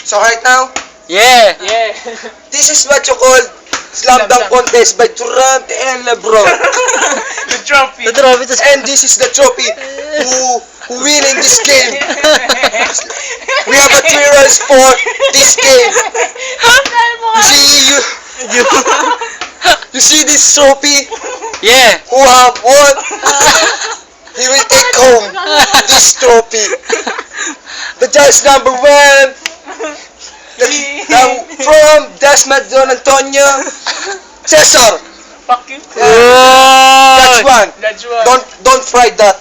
So right now, Yeah. Yeah. this is what you call slam dunk contest by Durant and LeBron. The trophy. The trophy to And this is the trophy who win in this game. We have a 3 rounds for this game. You see this trophy? Yeah. Who have won? He will take home this trophy. The judge number 1. From Dasma Don Antonio, Cesar. Fuck you. Judge 1. That's one. Don't fry that.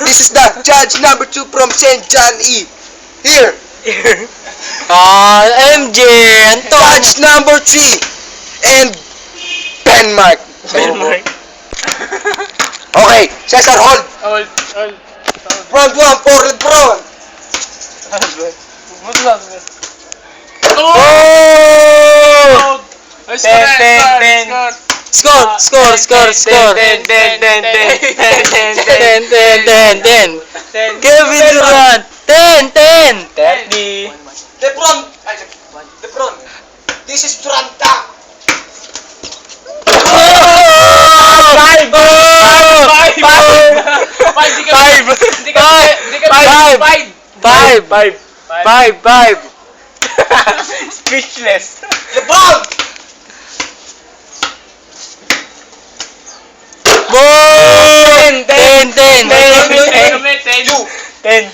This is the judge number 2 from St. John E. Here. MJ. Anton. Judge number 3 and Denmark. Denmark. Okay, Cesar, hold. Hold. Round 1 for LeBron. What's that? Oh! Score. Kevin Durant. 10. LeBron. This is Duranta. Five. Speechless. LeBron. Boom! 10. You. 10.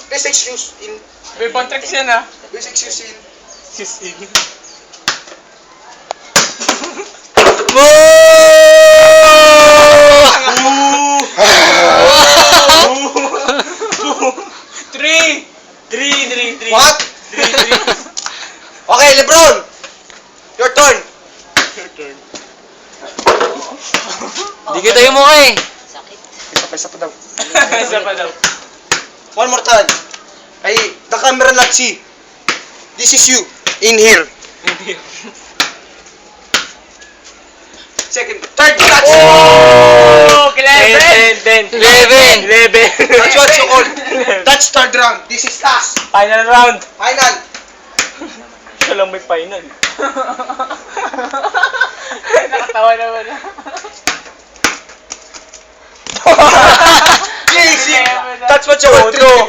Please excuse in. May contract siya na. Please excuse in. Three. What? Okay, LeBron. Your turn. Di kita yung mukha eh. Isa pa daw. Isa pa daw. One more time. Ay, the camera not see. This is you. In here. Second. Third catch. Oh! 11. 11. That's what you call. That's third round. This is last. Final round. Final. Siya lang may final. Nakatawa naman. Easy. That's what you call. Two.